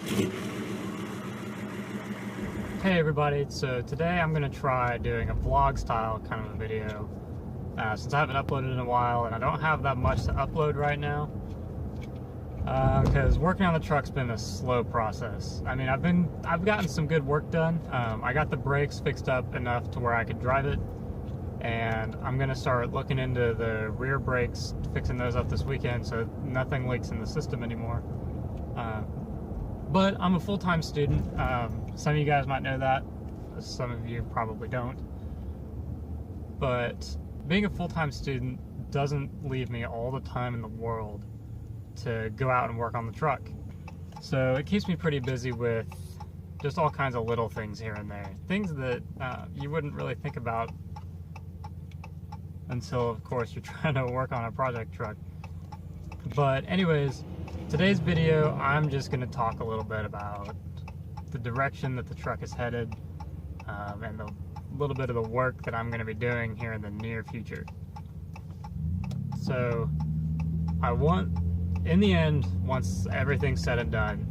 Hey everybody, so today I'm going to try doing a vlog style kind of a video since I haven't uploaded in a while and I don't have that much to upload right now because working on the truck's been a slow process. I mean, I've gotten some good work done. I got the brakes fixed up enough to where I could drive it, and I'm going to start looking into the rear brakes, fixing those up this weekend so nothing leaks in the system anymore. But I'm a full-time student. Some of you guys might know that. Some of you probably don't. But being a full-time student doesn't leave me all the time in the world to go out and work on the truck. So it keeps me pretty busy with just all kinds of little things here and there. Things that you wouldn't really think about until, of course, you're trying to work on a project truck. But anyways, today's video, I'm just going to talk a little bit about the direction that the truck is headed and a little bit of the work that I'm going to be doing here in the near future. So I want, in the end, once everything's said and done,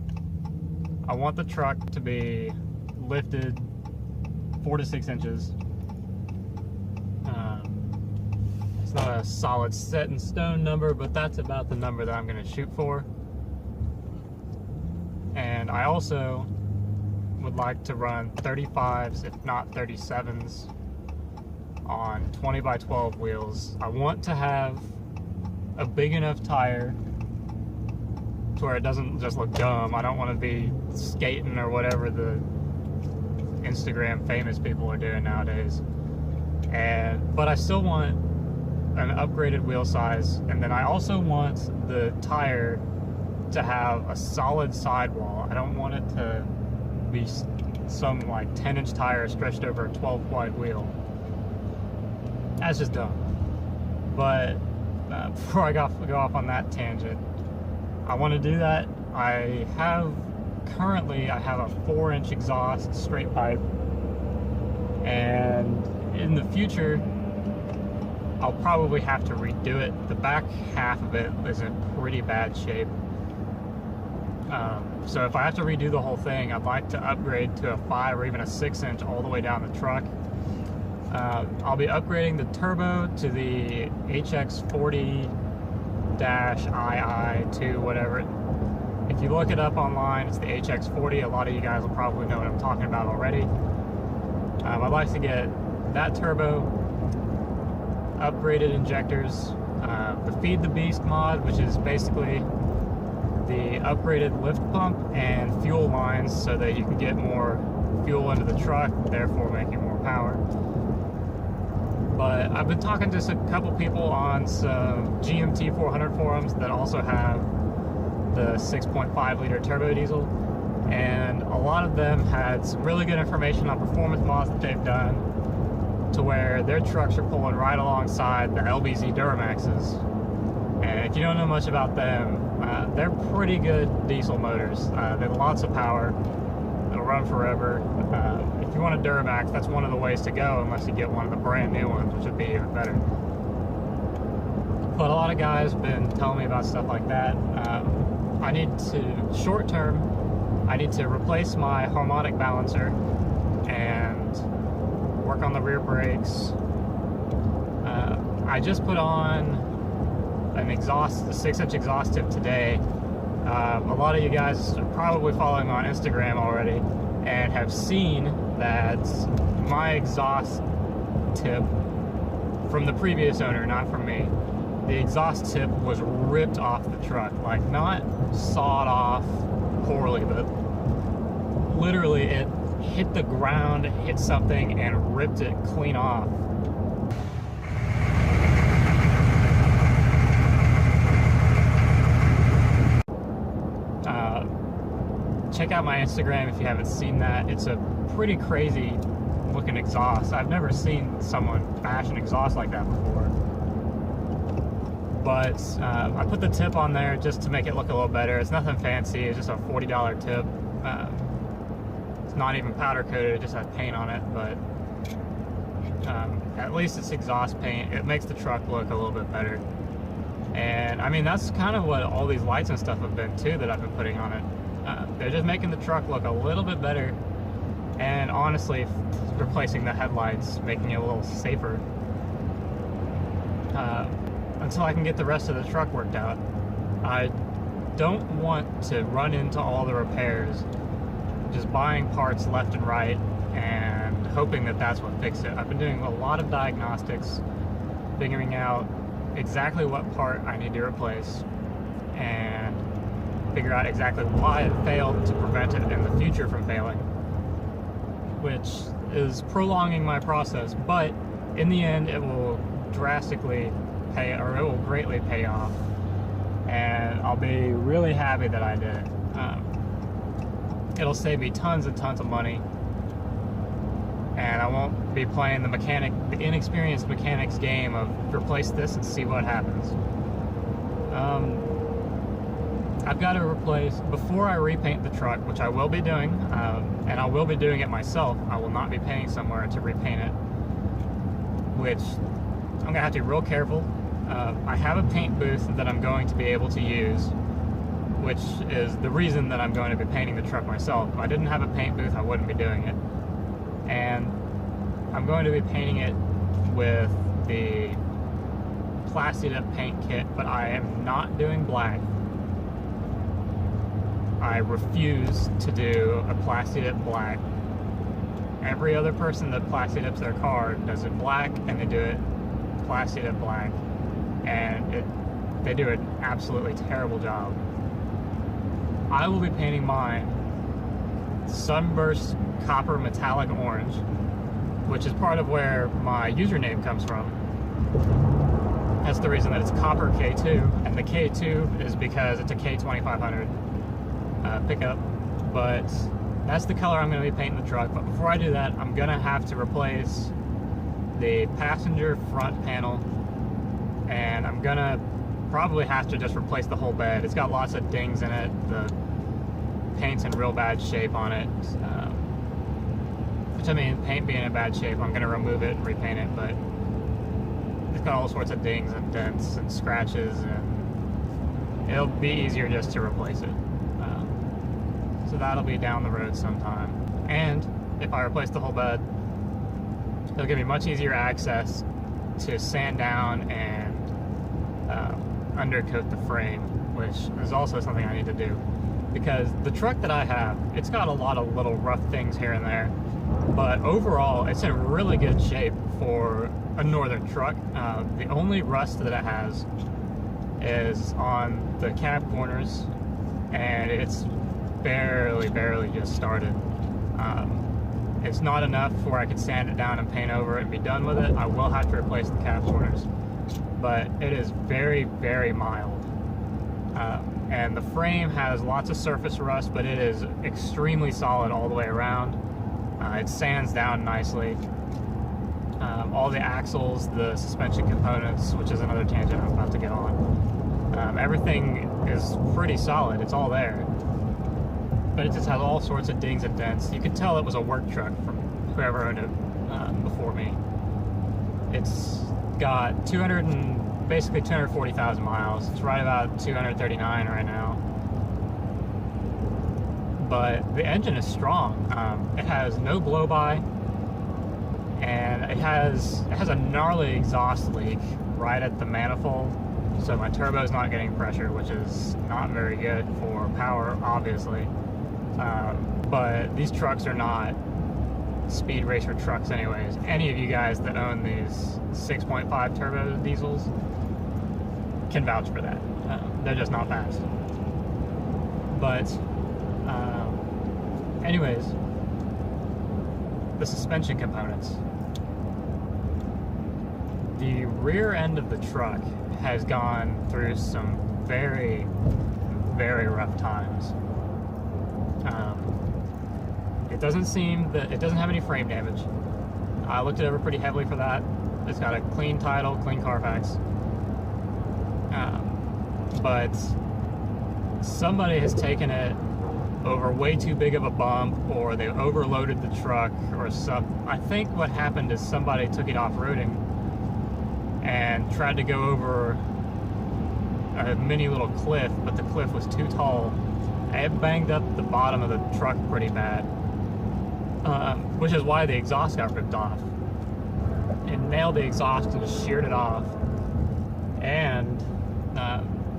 I want the truck to be lifted 4 to 6 inches. It's not a solid set in stone number, but that's about the number that I'm going to shoot for. And I also would like to run 35s, if not 37s, on 20 by 12 wheels. I want to have a big enough tire to where it doesn't just look dumb. I don't want to be skating or whatever the Instagram famous people are doing nowadays. But I still want an upgraded wheel size, and then I also want the tire to have a solid sidewall. I don't want it to be some like 10-inch tire stretched over a 12-wide wheel. That's just dumb. But before I go off on that tangent, I want to do that. I have a 4-inch exhaust straight pipe, and in the future I'll probably have to redo it. The back half of it is in pretty bad shape. So if I have to redo the whole thing, I'd like to upgrade to a 5 or even a 6-inch all the way down the truck. I'll be upgrading the turbo to the HX40-II, whatever. If you look it up online, it's the HX40. A lot of you guys will probably know what I'm talking about already. I'd like to get that turbo, upgraded injectors, the Feed the Beast mod, which is basically the upgraded lift pump and fuel lines so that you can get more fuel into the truck, therefore making more power. But I've been talking to a couple people on some GMT 400 forums that also have the 6.5 liter turbo diesel, and a lot of them had some really good information on performance mods that they've done to where their trucks are pulling right alongside the LBZ Duramaxes. And if you don't know much about them, they're pretty good diesel motors. They have lots of power. It'll run forever. If you want a Duramax, that's one of the ways to go, unless you get one of the brand new ones, which would be even better. But a lot of guys have been telling me about stuff like that. I need to, short term, I need to replace my harmonic balancer and work on the rear brakes. I just put on a 6-inch exhaust tip today. A lot of you guys are probably following me on Instagram already and have seen that my exhaust tip from the previous owner, not from me, the exhaust tip was ripped off the truck. Like, not sawed off poorly, but literally it hit the ground, hit something, and ripped it clean off. Check out my Instagram if you haven't seen that. It's a pretty crazy looking exhaust. I've never seen someone bash an exhaust like that before. But I put the tip on there just to make it look a little better. It's nothing fancy, it's just a $40 tip. It's not even powder coated, it just has paint on it, but at least it's exhaust paint. It makes the truck look a little bit better. And I mean, that's kind of what all these lights and stuff have been too that I've been putting on it. They're just making the truck look a little bit better, and honestly, replacing the headlights, making it a little safer. Until I can get the rest of the truck worked out. I don't want to run into all the repairs just buying parts left and right and hoping that that's what fixes it. I've been doing a lot of diagnostics, figuring out exactly what part I need to replace and figure out exactly why it failed to prevent it in the future from failing, which is prolonging my process, but in the end it will drastically pay, or it will greatly pay off, and I'll be really happy that I did it. It'll save me tons and tons of money, and I won't be playing the inexperienced mechanic's game of replace this and see what happens. I've got to replace, before I repaint the truck, which I will be doing, and I will be doing it myself. I will not be paying somewhere to repaint it, which I'm going to have to be real careful. I have a paint booth that I'm going to be able to use, which is the reason that I'm going to be painting the truck myself. If I didn't have a paint booth, I wouldn't be doing it. And I'm going to be painting it with the plastied up paint kit, but I am not doing black. I refuse to do a plastied up black. Every other person that plastied ups their car does it black, and they do it plastied up black, and they do an absolutely terrible job. I will be painting mine Sunburst Copper Metallic Orange, which is part of where my username comes from. That's the reason that it's Copper K2, and the K2 is because it's a K2500 pickup, but that's the color I'm going to be painting the truck. But before I do that, I'm going to have to replace the passenger front panel, and I'm going to probably have to just replace the whole bed. It's got lots of dings in it. The paint's in real bad shape on it, which, I mean, paint being in bad shape, I'm going to remove it and repaint it, but it's got all sorts of dings and dents and scratches, and it'll be easier just to replace it. So that'll be down the road sometime. And if I replace the whole bed, it'll give me much easier access to sand down and undercoat the frame, which is also something I need to do. Because the truck that I have, it's got a lot of little rough things here and there, but overall it's in really good shape for a northern truck. The only rust that it has is on the cab corners, and it's barely just started. It's not enough where I could sand it down and paint over it and be done with it. I will have to replace the cab corners, but it is very mild. And the frame has lots of surface rust, but it is extremely solid all the way around. It sands down nicely. All the axles, the suspension components, which is another tangent I'm about to get on, everything is pretty solid. It's all there. But it just has all sorts of dings and dents. You can tell it was a work truck from whoever owned it before me. It's got basically 240,000 miles. It's right about 239 right now. But the engine is strong. It has no blow-by, and it has a gnarly exhaust leak right at the manifold. So my turbo is not getting pressure, which is not very good for power, obviously. But these trucks are not speed racer trucks anyways. Any of you guys that own these 6.5 turbo diesels can vouch for that. They're just not fast. But anyways, the suspension components. The rear end of the truck has gone through some very rough times. It doesn't seem that it doesn't have any frame damage. I looked it over pretty heavily for that. It's got a clean title, clean Carfax. But somebody has taken it over way too big of a bump, or they overloaded the truck, or something. I think what happened is somebody took it off-roading and tried to go over a mini little cliff, but the cliff was too tall, It banged up the bottom of the truck pretty bad, which is why the exhaust got ripped off. It nailed the exhaust and just sheared it off, and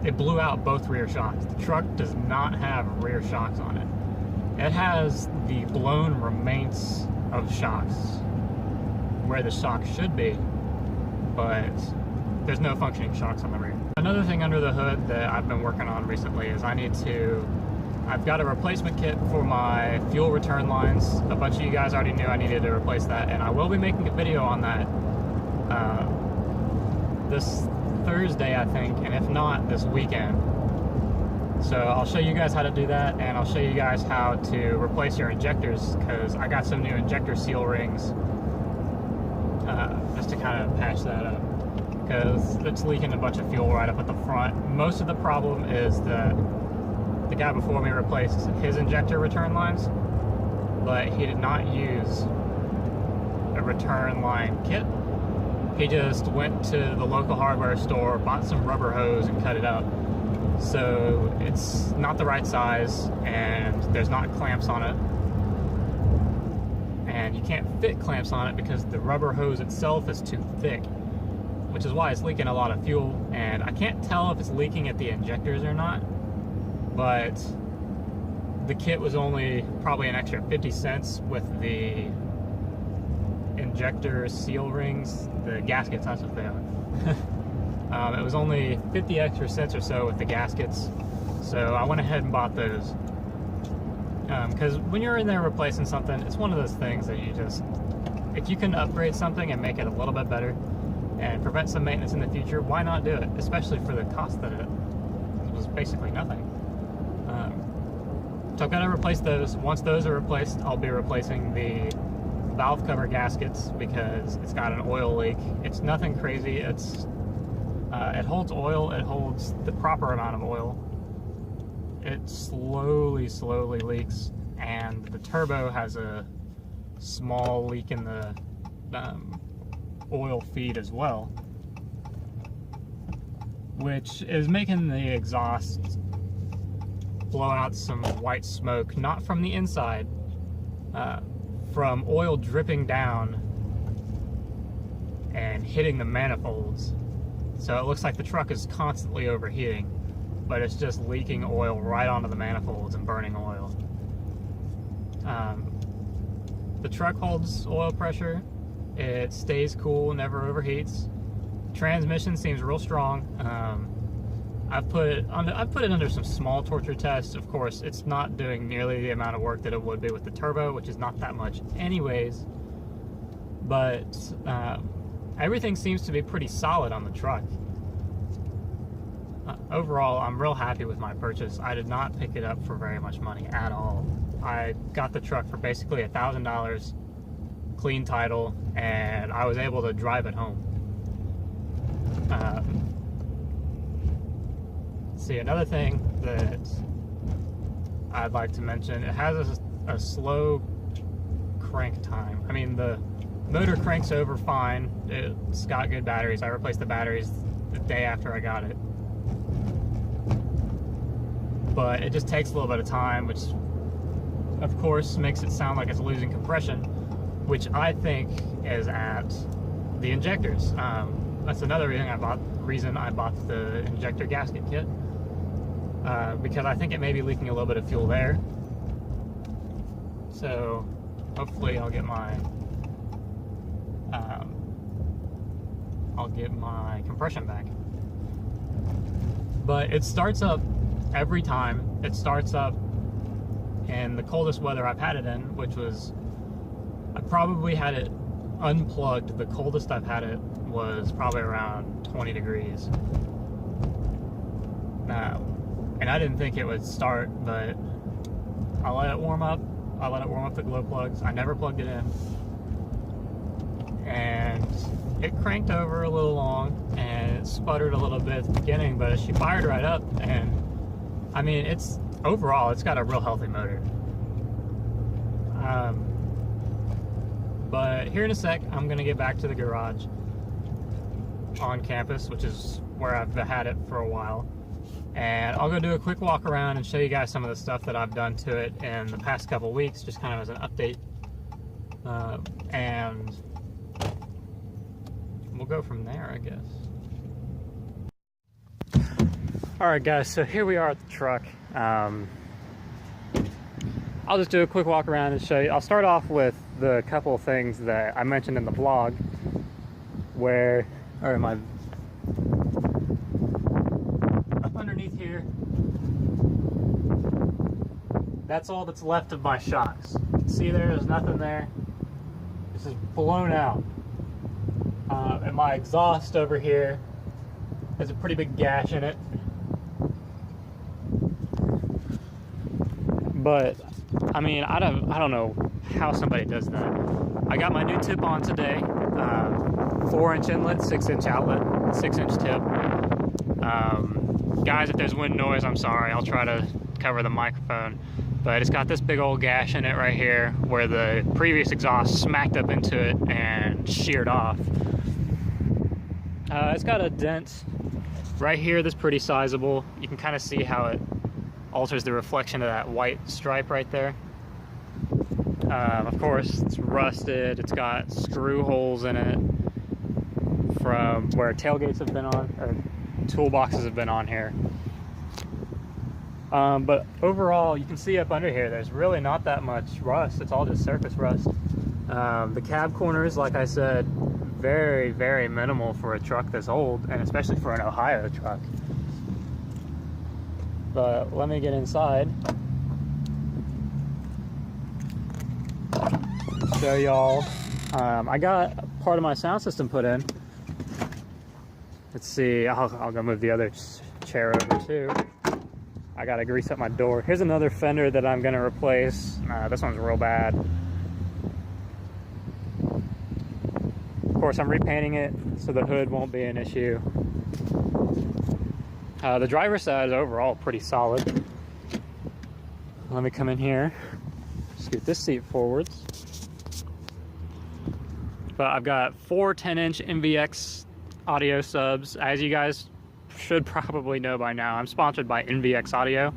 it blew out both rear shocks. The truck does not have rear shocks on it. It has the blown remains of shocks where the shocks should be, but there's no functioning shocks on the rear. Another thing under the hood that I've been working on recently is I've got a replacement kit for my fuel return lines. A bunch of you guys already knew I needed to replace that, and I will be making a video on that this Thursday, I think, and if not, this weekend. So I'll show you guys how to do that, and I'll show you guys how to replace your injectors, because I got some new injector seal rings just to kind of patch that up, because it's leaking a bunch of fuel right up at the front. Most of the problem is that the guy before me replaced his injector return lines, but he did not use a return line kit. He just went to the local hardware store, bought some rubber hose, and cut it up. So it's not the right size, and there's not clamps on it. And you can't fit clamps on it because the rubber hose itself is too thick, which is why it's leaking a lot of fuel. And I can't tell if it's leaking at the injectors or not, but the kit was only probably an extra 50 cents with the injector seal rings, the gaskets, that's what they are. It was only 50 extra cents or so with the gaskets, so I went ahead and bought those. Because when you're in there replacing something, it's one of those things that you just, if you can upgrade something and make it a little bit better and prevent some maintenance in the future, why not do it? Especially for the cost that it was basically nothing. So I've got to replace those. Once those are replaced, I'll be replacing the valve cover gaskets because it's got an oil leak. It's nothing crazy. It holds oil. It holds the proper amount of oil. It slowly leaks, and the turbo has a small leak in the oil feed as well, which is making the exhaust blow out some white smoke, not from the inside, from oil dripping down and hitting the manifolds. So it looks like the truck is constantly overheating, but it's just leaking oil right onto the manifolds and burning oil. The truck holds oil pressure. It stays cool, never overheats. Transmission seems real strong. I've put it under some small torture tests. Of course, it's not doing nearly the amount of work that it would be with the turbo, which is not that much anyways. But everything seems to be pretty solid on the truck. Overall, I'm real happy with my purchase. I did not pick it up for very much money at all. I got the truck for basically $1,000, clean title, and I was able to drive it home. See, another thing that I'd like to mention, it has a slow crank time. I mean, the motor cranks over fine. It's got good batteries. I replaced the batteries the day after I got it. But it just takes a little bit of time, which of course makes it sound like it's losing compression, which I think is at the injectors. That's another reason I bought the injector gasket kit, because I think it may be leaking a little bit of fuel there. So hopefully I'll get my compression back. But it starts up every time. It starts up in the coldest weather I've had it in, which was, I probably had it unplugged. The coldest I've had it was probably around 20 degrees. And I didn't think it would start, but I let it warm up. I let it warm up the glow plugs. I never plugged it in. And it cranked over a little long, and it sputtered a little bit at the beginning, but she fired right up. And I mean, overall, it's got a real healthy motor. But here in a sec, I'm gonna get back to the garage on campus, which is where I've had it for a while. and I'll go do a quick walk around and show you guys some of the stuff that I've done to it in the past couple weeks, just kind of as an update, and we'll go from there, I guess. Alright guys, so here we are at the truck. I'll just do a quick walk around and show you. I'll start off with the couple of things that I mentioned in the vlog, where, or my, up underneath here, that's all that's left of my shocks. You can see there's nothing there. This is blown out. And my exhaust over here has a pretty big gash in it. But I mean, I don't know how somebody does that. I got my new tip on today. 4-inch inlet, 6-inch outlet, 6-inch tip. Guys, if there's wind noise, I'm sorry. I'll try to cover the microphone. But it's got this big old gash in it right here where the previous exhaust smacked up into it and sheared off. It's got a dent right here that's pretty sizable. You can kind of see how it alters the reflection of that white stripe right there. Of course, it's rusted. It's got screw holes in it from where tailgates have been on, or toolboxes have been on here. But overall, you can see up under here, there's really not that much rust. It's all just surface rust. The cab corners, like I said, very, very minimal for a truck this old, and especially for an Ohio truck. But let me get inside, show y'all. I got part of my sound system put in. Let's see, I'll go move the other chair over too. I gotta grease up my door. Here's another fender that I'm gonna replace. This one's real bad. Of course, I'm repainting it so the hood won't be an issue. The driver's side is overall pretty solid. Let me come in here, scoot this seat forwards. But I've got 4 10-inch MVX audio subs. As you guys should probably know by now, I'm sponsored by NVX Audio.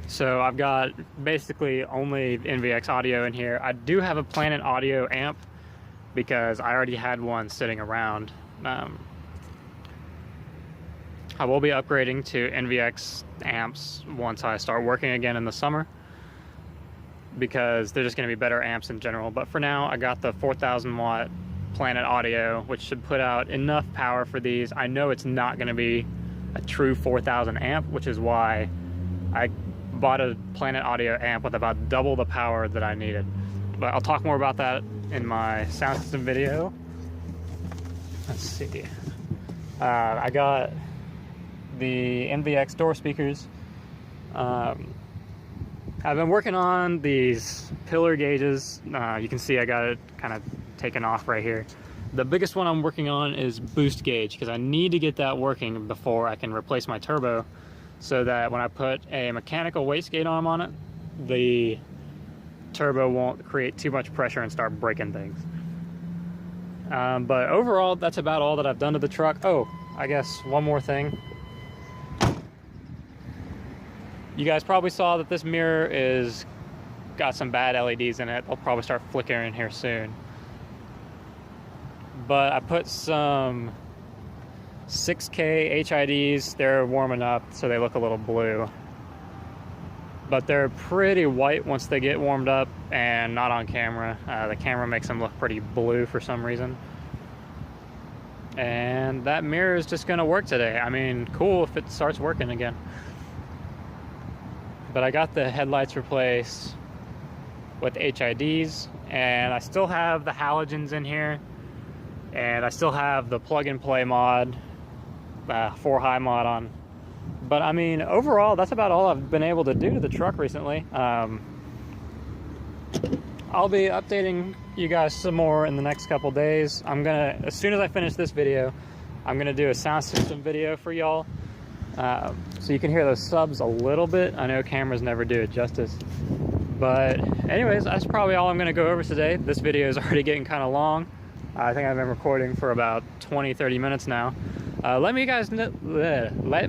So I've got basically only NVX Audio in here. I do have a Planet Audio amp because I already had one sitting around. I will be upgrading to NVX amps once I start working again in the summer, because they're just going to be better amps in general. But for now, I got the 4,000 watt Planet Audio, which should put out enough power for these. I know it's not going to be a true 4,000 amp, which is why I bought a Planet Audio amp with about double the power that I needed. But I'll talk more about that in my sound system video. Let's see. I got the NVX door speakers. I've been working on these pillar gauges. You can see I got it kind of taken off right here. The biggest one I'm working on is boost gauge, because I need to get that working before I can replace my turbo, so that when I put a mechanical wastegate arm on it, the turbo won't create too much pressure and start breaking things. But overall, that's about all that I've done to the truck. Oh, I guess one more thing. You guys probably saw that this mirror is got some bad LEDs in it. They'll probably start flickering here soon. But I put some 6K HIDs. They're warming up, so they look a little blue. But they're pretty white once they get warmed up, and not on camera. The camera makes them look pretty blue for some reason. And that mirror is just gonna work today. I mean, cool if it starts working again. But I got the headlights replaced with HIDs, and I still have the halogens in here, and I still have the plug-and-play mod, 4-high mod on. But I mean, overall, that's about all I've been able to do to the truck recently. I'll be updating you guys some more in the next couple days. As soon as I finish this video, I'm gonna do a sound system video for y'all. So you can hear those subs a little bit. I know cameras never do it justice. But anyways, that's probably all I'm gonna go over today. This video is already getting kind of long. I think I've been recording for about 20-30 minutes now. Let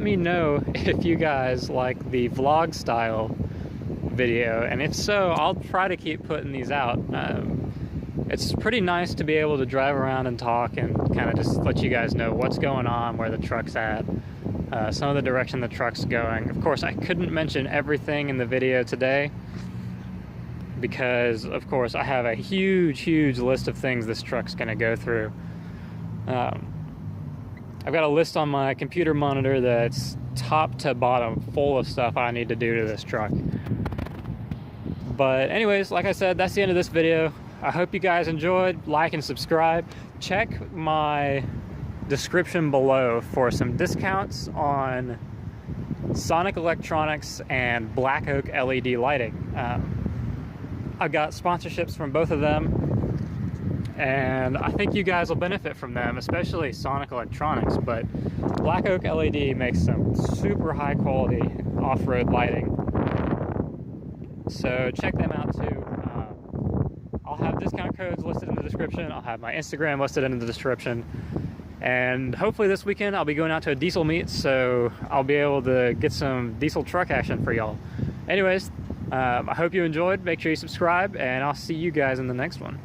me know if you guys like the vlog style video, and if so, I'll try to keep putting these out. It's pretty nice to be able to drive around and talk and kind of just let you guys know what's going on, where the truck's at, some of the direction the truck's going. Of course, I couldn't mention everything in the video today because, of course, I have a huge list of things this truck's going to go through. I've got a list on my computer monitor that's top to bottom full of stuff I need to do to this truck. But anyways, like I said, that's the end of this video. I hope you guys enjoyed. Like and subscribe. Check my description below for some discounts on Sonic Electronics and Black Oak LED lighting. I've got sponsorships from both of them, and I think you guys will benefit from them, especially Sonic Electronics. But Black Oak LED makes some super high quality off-road lighting, so check them out too. I'll have discount codes listed in the description. I'll have my Instagram listed in the description. And hopefully this weekend I'll be going out to a diesel meet, so I'll be able to get some diesel truck action for y'all. Anyways, I hope you enjoyed. Make sure you subscribe, and I'll see you guys in the next one.